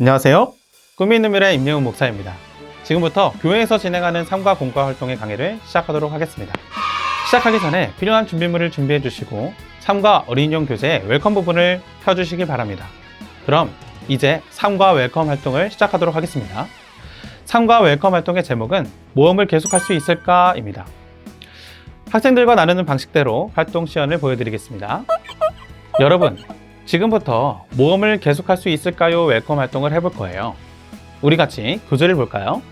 안녕하세요. 꿈이 있는 미래 임영웅 목사입니다. 지금부터 교회에서 진행하는 삶과 공과 활동의 강의를 시작하도록 하겠습니다. 시작하기 전에 필요한 준비물을 준비해 주시고 삶과 어린이용 교재의 웰컴 부분을 펴주시기 바랍니다. 그럼 이제 삶과 웰컴 활동을 시작하도록 하겠습니다. 삶과 웰컴 활동의 제목은 모험을 계속할 수 있을까? 입니다. 학생들과 나누는 방식대로 활동 시연을 보여드리겠습니다. 여러분, 지금부터 모험을 계속할 수 있을까요? 웰컴 활동을 해볼 거예요. 우리 같이 구조를 볼까요?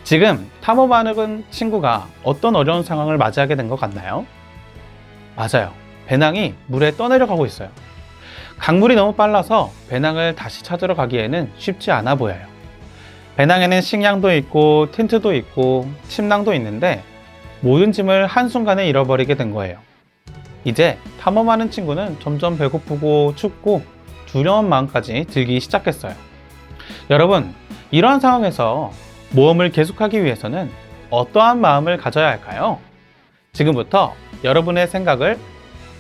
지금 탐험하는 친구가 어떤 어려운 상황을 맞이하게 된 것 같나요? 맞아요. 배낭이 물에 떠내려가고 있어요. 강물이 너무 빨라서 배낭을 다시 찾으러 가기에는 쉽지 않아 보여요. 배낭에는 식량도 있고 텐트도 있고 침낭도 있는데 모든 짐을 한순간에 잃어버리게 된 거예요. 이제 탐험하는 친구는 점점 배고프고 춥고 두려운 마음까지 들기 시작했어요. 여러분, 이러한 상황에서 모험을 계속하기 위해서는 어떠한 마음을 가져야 할까요? 지금부터 여러분의 생각을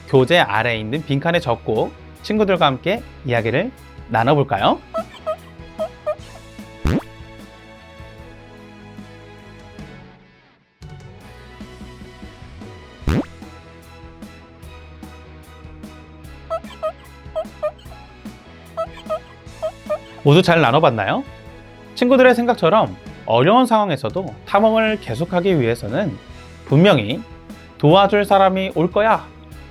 교재 아래에 있는 빈칸에 적고 친구들과 함께 이야기를 나눠볼까요? 모두 잘 나눠봤나요? 친구들의 생각처럼 어려운 상황에서도 탐험을 계속하기 위해서는 분명히 도와줄 사람이 올 거야,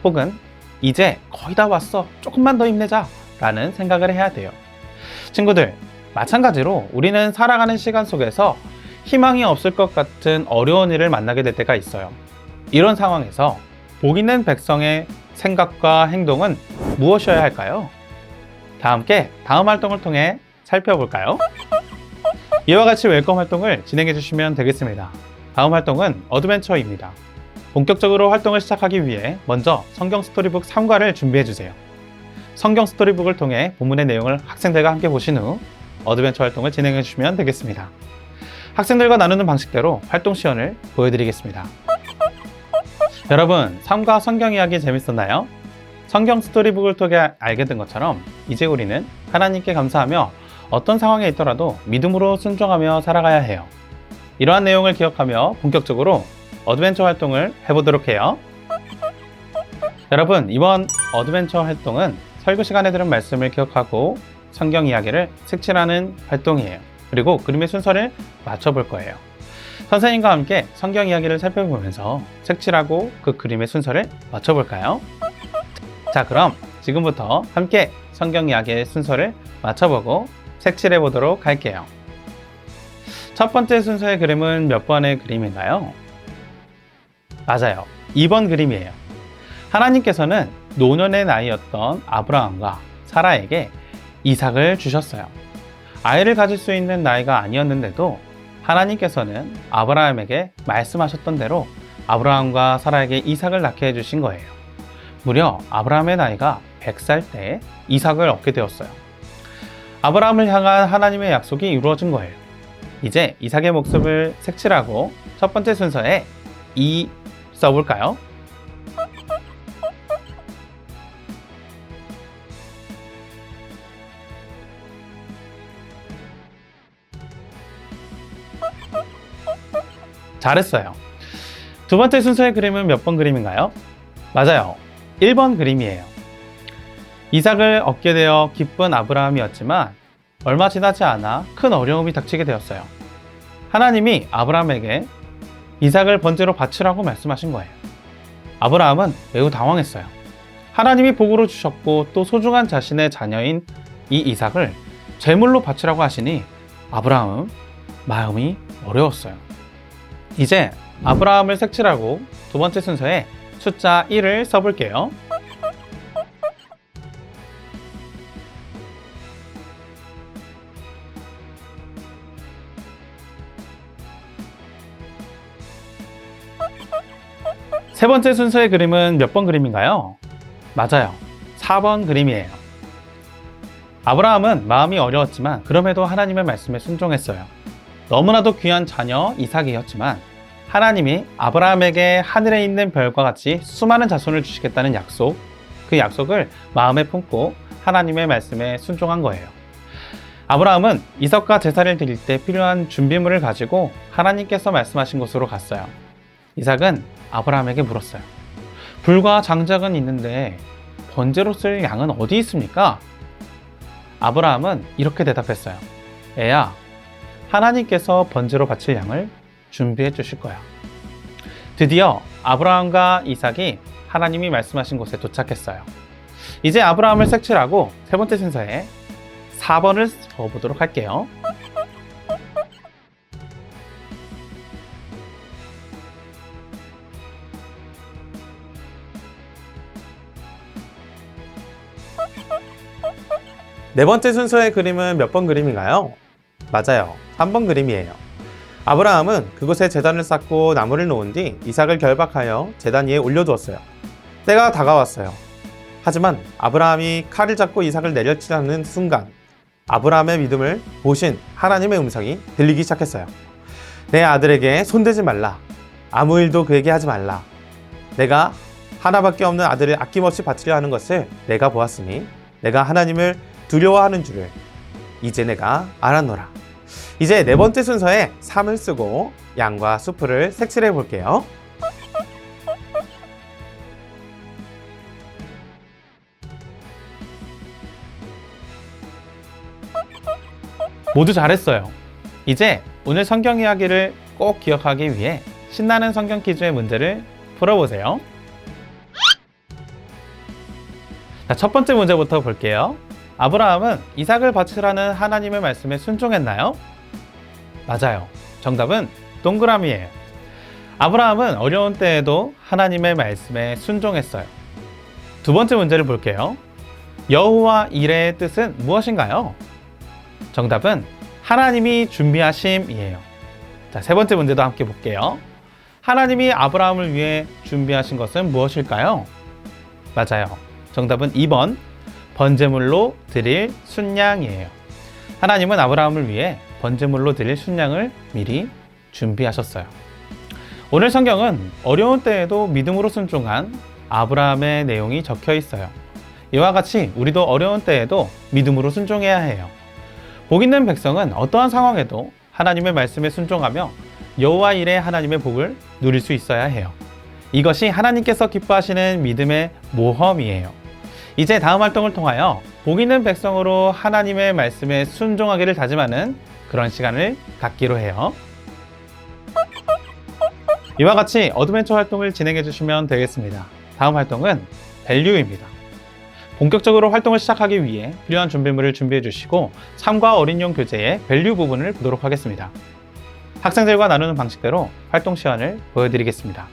혹은 이제 거의 다 왔어, 조금만 더 힘내자 라는 생각을 해야 돼요. 친구들, 마찬가지로 우리는 살아가는 시간 속에서 희망이 없을 것 같은 어려운 일을 만나게 될 때가 있어요. 이런 상황에서 복 있는 백성의 생각과 행동은 무엇이어야 할까요? 다 함께 다음 활동을 통해 살펴볼까요? 이와 같이 웰컴 활동을 진행해 주시면 되겠습니다. 다음 활동은 어드벤처입니다. 본격적으로 활동을 시작하기 위해 먼저 성경 스토리북 3과를 준비해 주세요. 성경 스토리북을 통해 본문의 내용을 학생들과 함께 보신 후 어드벤처 활동을 진행해 주시면 되겠습니다. 학생들과 나누는 방식대로 활동 시연을 보여드리겠습니다. 여러분, 3과 성경 이야기 재밌었나요? 성경 스토리북을 통해 알게 된 것처럼 이제 우리는 하나님께 감사하며 어떤 상황에 있더라도 믿음으로 순종하며 살아가야 해요. 이러한 내용을 기억하며 본격적으로 어드벤처 활동을 해보도록 해요. 여러분, 이번 어드벤처 활동은 설교 시간에 들은 말씀을 기억하고 성경 이야기를 색칠하는 활동이에요. 그리고 그림의 순서를 맞춰볼 거예요. 선생님과 함께 성경 이야기를 살펴보면서 색칠하고 그 그림의 순서를 맞춰볼까요? 자, 그럼 지금부터 함께 성경 이야기의 순서를 맞춰보고 색칠해 보도록 할게요. 첫 번째 순서의 그림은 몇 번의 그림인가요? 맞아요. 2번 그림이에요. 하나님께서는 노년의 나이였던 아브라함과 사라에게 이삭을 주셨어요. 아이를 가질 수 있는 나이가 아니었는데도 하나님께서는 아브라함에게 말씀하셨던 대로 아브라함과 사라에게 이삭을 낳게 해주신 거예요. 무려 아브라함의 나이가 100살 때 이삭을 얻게 되었어요. 아브라함을 향한 하나님의 약속이 이루어진 거예요. 이제 이삭의 모습을 색칠하고 첫 번째 순서에 이 써볼까요? 잘했어요. 두 번째 순서의 그림은 몇 번 그림인가요? 맞아요. 1번 그림이에요. 이삭을 얻게 되어 기쁜 아브라함이었지만 얼마 지나지 않아 큰 어려움이 닥치게 되었어요. 하나님이 아브라함에게 이삭을 번제로 바치라고 말씀하신 거예요. 아브라함은 매우 당황했어요. 하나님이 복으로 주셨고 또 소중한 자신의 자녀인 이 이삭을 제물로 바치라고 하시니 아브라함은 마음이 어려웠어요. 이제 아브라함을 색칠하고 두 번째 순서에 숫자 1을 써볼게요. 세 번째 순서의 그림은 몇 번 그림인가요? 맞아요. 4번 그림이에요. 아브라함은 마음이 어려웠지만 그럼에도 하나님의 말씀에 순종했어요. 너무나도 귀한 자녀 이삭이었지만 하나님이 아브라함에게 하늘에 있는 별과 같이 수많은 자손을 주시겠다는 약속, 그 약속을 마음에 품고 하나님의 말씀에 순종한 거예요. 아브라함은 이삭과 제사를 드릴 때 필요한 준비물을 가지고 하나님께서 말씀하신 곳으로 갔어요. 이삭은 아브라함에게 물었어요. 불과 장작은 있는데 번제로 쓸 양은 어디 있습니까? 아브라함은 이렇게 대답했어요. 애야, 하나님께서 번제로 바칠 양을 준비해 주실 거야. 드디어 아브라함과 이삭이 하나님이 말씀하신 곳에 도착했어요. 이제 아브라함을 색칠하고 세 번째 순서에 4번을 적어보도록 할게요. 네 번째 순서의 그림은 몇 번 그림인가요? 맞아요. 3번 그림이에요. 아브라함은 그곳에 제단을 쌓고 나무를 놓은 뒤 이삭을 결박하여 제단 위에 올려두었어요. 때가 다가왔어요. 하지만 아브라함이 칼을 잡고 이삭을 내려치려는 순간 아브라함의 믿음을 보신 하나님의 음성이 들리기 시작했어요. 내 아들에게 손대지 말라. 아무 일도 그에게 하지 말라. 내가 하나밖에 없는 아들을 아낌없이 바치려 하는 것을 내가 보았으니 내가 하나님을 두려워하는 줄을 이제 내가 알았노라. 이제 네 번째 순서에 3을 쓰고 양과 수풀을 색칠해 볼게요. 모두 잘했어요. 이제 오늘 성경 이야기를 꼭 기억하기 위해 신나는 성경 퀴즈의 문제를 풀어보세요. 자, 첫 번째 문제부터 볼게요. 아브라함은 이삭을 바치라는 하나님의 말씀에 순종했나요? 맞아요. 정답은 동그라미예요. 아브라함은 어려운 때에도 하나님의 말씀에 순종했어요. 두 번째 문제를 볼게요. 여호와 이레의 뜻은 무엇인가요? 정답은 하나님이 준비하심이에요. 자, 세 번째 문제도 함께 볼게요. 하나님이 아브라함을 위해 준비하신 것은 무엇일까요? 맞아요. 정답은 2번 번제물로 드릴 순양이에요. 하나님은 아브라함을 위해 번제물로 드릴 순양을 미리 준비하셨어요. 오늘 성경은 어려운 때에도 믿음으로 순종한 아브라함의 내용이 적혀 있어요. 이와 같이 우리도 어려운 때에도 믿음으로 순종해야 해요. 복 있는 백성은 어떠한 상황에도 하나님의 말씀에 순종하며 여호와 이레 하나님의 복을 누릴 수 있어야 해요. 이것이 하나님께서 기뻐하시는 믿음의 모험이에요. 이제 다음 활동을 통하여 복 있는 백성으로 하나님의 말씀에 순종하기를 다짐하는 그런 시간을 갖기로 해요. 이와 같이 어드벤처 활동을 진행해 주시면 되겠습니다. 다음 활동은 밸류입니다. 본격적으로 활동을 시작하기 위해 필요한 준비물을 준비해 주시고 참과 어린이용 교재의 밸류 부분을 보도록 하겠습니다. 학생들과 나누는 방식대로 활동 시간을 보여드리겠습니다.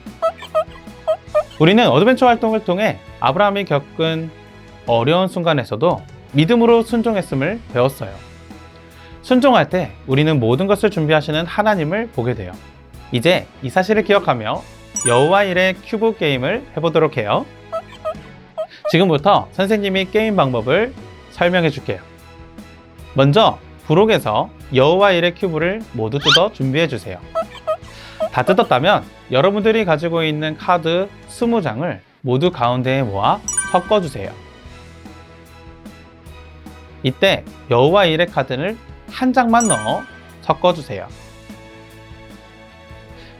우리는 어드벤처 활동을 통해 아브라함이 겪은 어려운 순간에서도 믿음으로 순종했음을 배웠어요. 순종할 때 우리는 모든 것을 준비하시는 하나님을 보게 돼요. 이제 이 사실을 기억하며 여호와 이레 큐브 게임을 해보도록 해요. 지금부터 선생님이 게임 방법을 설명해 줄게요. 먼저 부록에서 여호와 이레 큐브를 모두 뜯어 준비해 주세요. 다 뜯었다면 여러분들이 가지고 있는 카드 20장을 모두 가운데에 모아 섞어 주세요. 이때 여호와 이레 카드를 한 장만 넣어 섞어 주세요.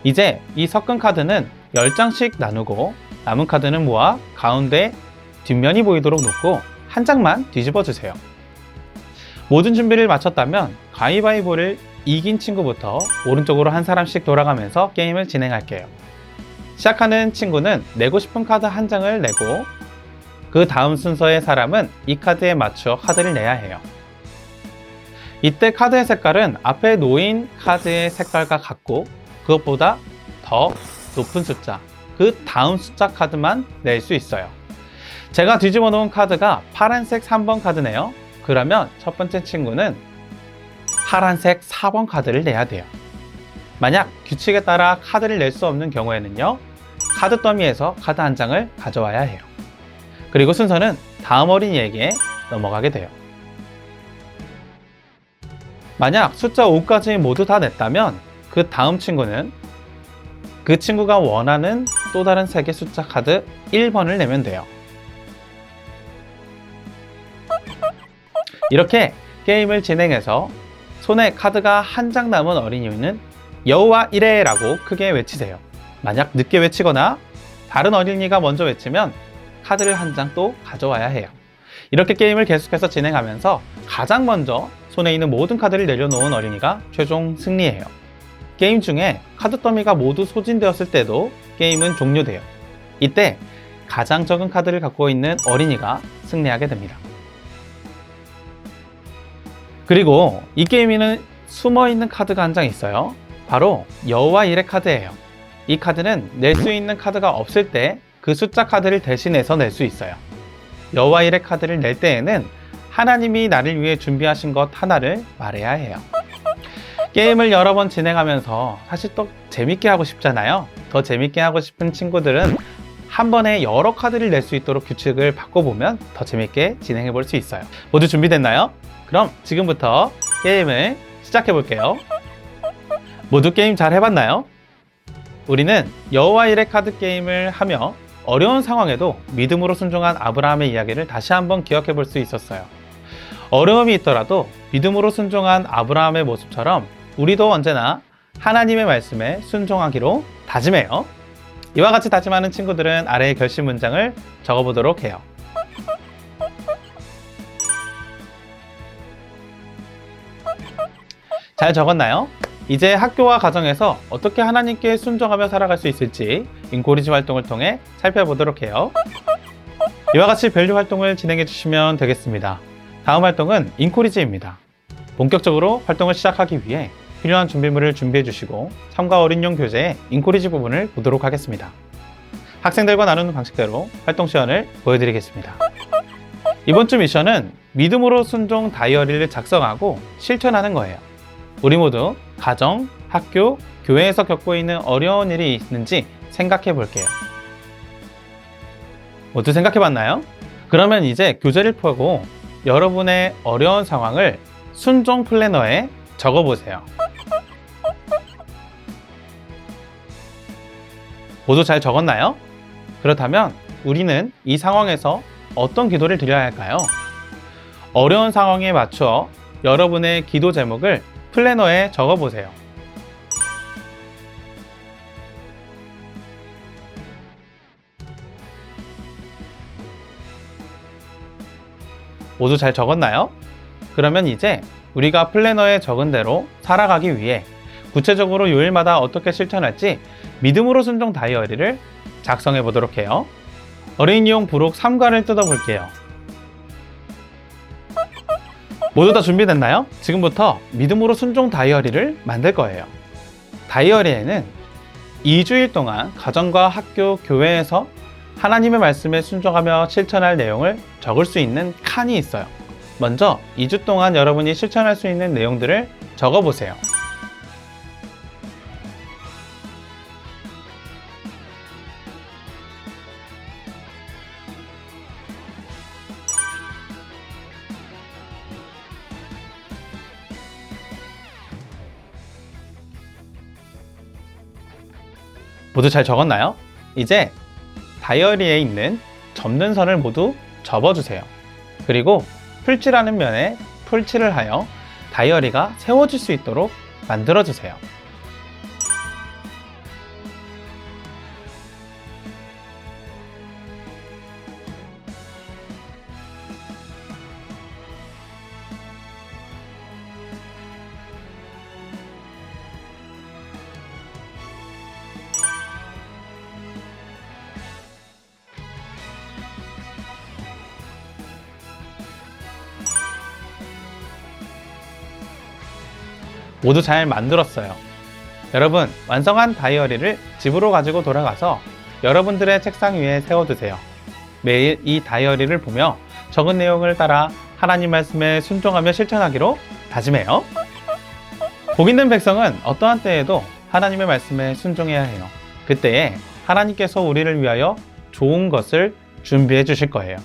이제 이 섞은 카드는 10장씩 나누고 남은 카드는 모아 가운데 뒷면이 보이도록 놓고 한 장만 뒤집어 주세요. 모든 준비를 마쳤다면 가위바위보를 이긴 친구부터 오른쪽으로 한 사람씩 돌아가면서 게임을 진행할게요. 시작하는 친구는 내고 싶은 카드 한 장을 내고 그 다음 순서의 사람은 이 카드에 맞춰 카드를 내야 해요. 이때 카드의 색깔은 앞에 놓인 카드의 색깔과 같고 그것보다 더 높은 숫자, 그 다음 숫자 카드만 낼 수 있어요. 제가 뒤집어 놓은 카드가 파란색 3번 카드네요. 그러면 첫 번째 친구는 파란색 4번 카드를 내야 돼요. 만약 규칙에 따라 카드를 낼 수 없는 경우에는요, 카드 더미에서 카드 한 장을 가져와야 해요. 그리고 순서는 다음 어린이에게 넘어가게 돼요. 만약 숫자 5까지 모두 다 냈다면 그 다음 친구는 그 친구가 원하는 또 다른 색의 숫자 카드 1번을 내면 돼요. 이렇게 게임을 진행해서 손에 카드가 한 장 남은 어린이는 여우와 이래라고 크게 외치세요. 만약 늦게 외치거나 다른 어린이가 먼저 외치면 카드를 한 장 또 가져와야 해요. 이렇게 게임을 계속해서 진행하면서 가장 먼저 손에 있는 모든 카드를 내려놓은 어린이가 최종 승리해요. 게임 중에 카드 더미가 모두 소진되었을 때도 게임은 종료돼요. 이때 가장 적은 카드를 갖고 있는 어린이가 승리하게 됩니다. 그리고 이 게임에는 숨어있는 카드가 한 장 있어요. 바로 여우와 일의 카드예요. 이 카드는 낼 수 있는 카드가 없을 때 그 숫자 카드를 대신해서 낼 수 있어요. 여우와 일의 카드를 낼 때에는 하나님이 나를 위해 준비하신 것 하나를 말해야 해요. 게임을 여러 번 진행하면서 사실 또 재밌게 하고 싶잖아요. 더 재밌게 하고 싶은 친구들은 한 번에 여러 카드를 낼 수 있도록 규칙을 바꿔보면 더 재밌게 진행해 볼 수 있어요. 모두 준비됐나요? 그럼 지금부터 게임을 시작해 볼게요. 모두 게임 잘 해봤나요? 우리는 여호와 일의 카드 게임을 하며 어려운 상황에도 믿음으로 순종한 아브라함의 이야기를 다시 한번 기억해 볼 수 있었어요. 어려움이 있더라도 믿음으로 순종한 아브라함의 모습처럼 우리도 언제나 하나님의 말씀에 순종하기로 다짐해요. 이와 같이 다짐하는 친구들은 아래의 결심 문장을 적어보도록 해요. 잘 적었나요? 이제 학교와 가정에서 어떻게 하나님께 순종하며 살아갈 수 있을지 인코리지 활동을 통해 살펴보도록 해요. 이와 같이 밸류 활동을 진행해 주시면 되겠습니다. 다음 활동은 인코리지입니다. 본격적으로 활동을 시작하기 위해 필요한 준비물을 준비해 주시고 참가 어린용 교재의 인코리지 부분을 보도록 하겠습니다. 학생들과 나누는 방식대로 활동 시연을 보여드리겠습니다. 이번 주 미션은 믿음으로 순종 다이어리를 작성하고 실천하는 거예요. 우리 모두 가정, 학교, 교회에서 겪고 있는 어려운 일이 있는지 생각해 볼게요. 모두 생각해 봤나요? 그러면 이제 교재를 펴고 여러분의 어려운 상황을 순종 플래너에 적어 보세요. 모두 잘 적었나요? 그렇다면 우리는 이 상황에서 어떤 기도를 드려야 할까요? 어려운 상황에 맞춰 여러분의 기도 제목을 플래너에 적어보세요. 모두 잘 적었나요? 그러면 이제 우리가 플래너에 적은 대로 살아가기 위해 구체적으로 요일마다 어떻게 실천할지 믿음으로 순종 다이어리를 작성해 보도록 해요. 어린이용 부록 3과를 뜯어볼게요. 모두 다 준비됐나요? 지금부터 믿음으로 순종 다이어리를 만들 거예요. 다이어리에는 2주일 동안 가정과 학교, 교회에서 하나님의 말씀에 순종하며 실천할 내용을 적을 수 있는 칸이 있어요. 먼저 2주 동안 여러분이 실천할 수 있는 내용들을 적어보세요. 모두 잘 적었나요? 이제 다이어리에 있는 접는 선을 모두 접어주세요. 그리고 풀칠하는 면에 풀칠을 하여 다이어리가 세워질 수 있도록 만들어주세요. 모두 잘 만들었어요. 여러분, 완성한 다이어리를 집으로 가지고 돌아가서 여러분들의 책상 위에 세워두세요. 매일 이 다이어리를 보며 적은 내용을 따라 하나님 말씀에 순종하며 실천하기로 다짐해요. 복 있는 백성은 어떠한 때에도 하나님의 말씀에 순종해야 해요. 그때에 하나님께서 우리를 위하여 좋은 것을 준비해 주실 거예요.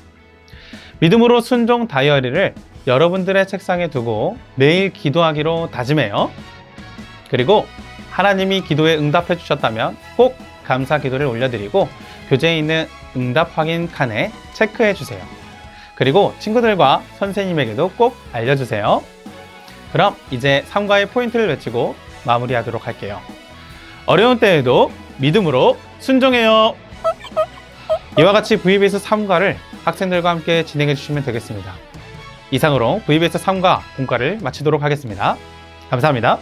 믿음으로 순종 다이어리를 여러분들의 책상에 두고 매일 기도하기로 다짐해요. 그리고 하나님이 기도에 응답해 주셨다면 꼭 감사 기도를 올려드리고 교재에 있는 응답 확인 칸에 체크해 주세요. 그리고 친구들과 선생님에게도 꼭 알려주세요. 그럼 이제 3과의 포인트를 외치고 마무리하도록 할게요. 어려운 때에도 믿음으로 순종해요. 이와 같이 VBS 3과를 학생들과 함께 진행해 주시면 되겠습니다. 이상으로 VBS 3과 공과를 마치도록 하겠습니다. 감사합니다.